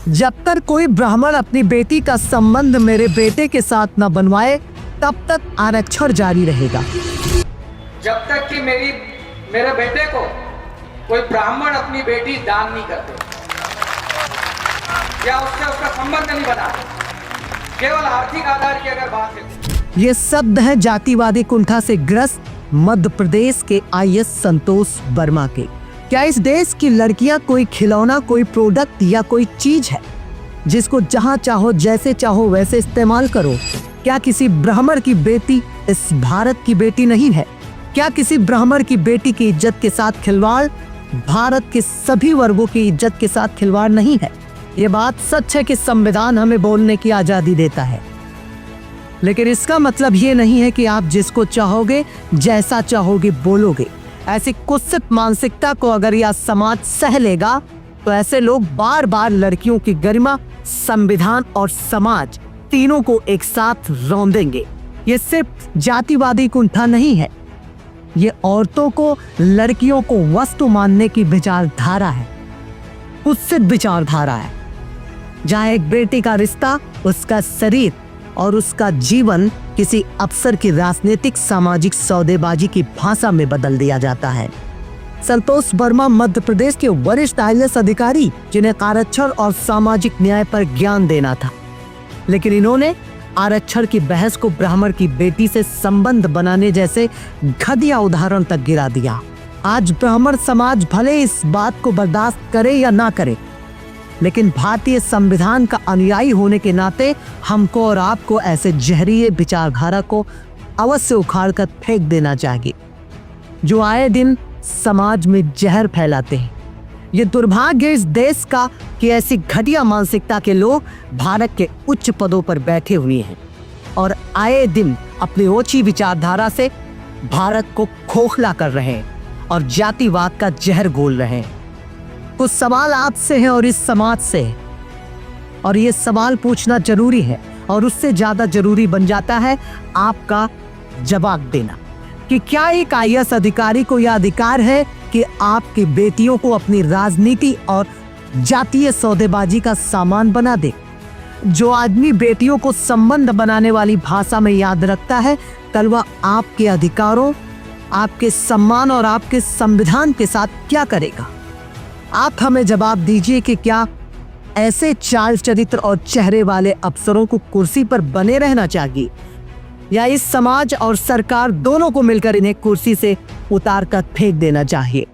जब तक कोई ब्राह्मण अपनी बेटी का संबंध मेरे बेटे के साथ न बनवाए तब तक आरक्षण जारी रहेगा। जब तक कि मेरे बेटे को कोई ब्राह्मण अपनी बेटी दान नहीं करते या उससे उसका संबंध नहीं बना, केवल आर्थिक आधार की अगर बात है। ये शब्द है जातिवादी कुंठा से ग्रस्त मध्य प्रदेश के आईएएस संतोष वर्मा के। क्या इस देश की लड़कियां कोई खिलौना, कोई प्रोडक्ट या कोई चीज है जिसको जहां चाहो जैसे चाहो वैसे इस्तेमाल करो? क्या किसी ब्राह्मण की बेटी इस भारत की बेटी नहीं है? क्या किसी ब्राह्मण की बेटी की इज्जत के साथ खिलवाड़ भारत के सभी वर्गों की इज्जत के साथ खिलवाड़ नहीं है? ये बात सच है कि संविधान हमें बोलने की आजादी देता है, लेकिन इसका मतलब ये नहीं है कि आप जिसको चाहोगे जैसा चाहोगे बोलोगे। ऐसी कुत्सित मानसिकता को अगर यह समाज सह लेगा तो ऐसे लोग बार बार लड़कियों की गरिमा, संविधान और समाज तीनों को एक साथ रौंदेंगे। ये सिर्फ जातिवादी कुंठा नहीं है, ये औरतों को, लड़कियों को वस्तु मानने की विचारधारा है, कुत्सित विचारधारा है, जहाँ एक बेटी का रिश्ता, उसका शरीर और उसका जीवन किसी अफसर की राजनीतिक सामाजिक सौदेबाजी की भाषा में बदल दिया जाता है। संतोष वर्मा मध्य प्रदेश के वरिष्ठ आईएएस अधिकारी, जिन्हें आरक्षण और सामाजिक न्याय पर ज्ञान देना था, लेकिन इन्होंने आरक्षण की बहस को ब्राह्मण की बेटी से संबंध बनाने जैसे घटिया उदाहरण तक गिरा दिया। आज ब्राह्मण समाज भले इस बात को बर्दाश्त करे या ना करे, लेकिन भारतीय संविधान का अनुयायी होने के नाते हमको और आपको ऐसे जहरीले विचारधारा को अवश्य उखाड़ कर फेंक देना चाहिए, जो आए दिन समाज में जहर फैलाते हैं। ये दुर्भाग्य इस देश का कि ऐसी घटिया मानसिकता के लोग भारत के उच्च पदों पर बैठे हुए हैं और आए दिन अपनी ओछी विचारधारा से भारत को खोखला कर रहे हैं और जातिवाद का जहर घोल रहे हैं। कुछ सवाल आपसे है और इस समाज से है, और ये सवाल पूछना जरूरी है, और उससे ज्यादा जरूरी बन जाता है आपका जवाब देना कि क्या एक आईएएस अधिकारी को यह अधिकार है कि आपकी बेटियों को अपनी राजनीति और जातीय सौदेबाजी का सामान बना दे? जो आदमी बेटियों को संबंध बनाने वाली भाषा में याद रखता है, कल वह आपके अधिकारों, आपके सम्मान और आपके संविधान के साथ क्या करेगा? आप हमें जवाब दीजिए कि क्या ऐसे चाल चरित्र और चेहरे वाले अफसरों को कुर्सी पर बने रहना चाहिए, या इस समाज और सरकार दोनों को मिलकर इन्हें कुर्सी से उतार कर फेंक देना चाहिए?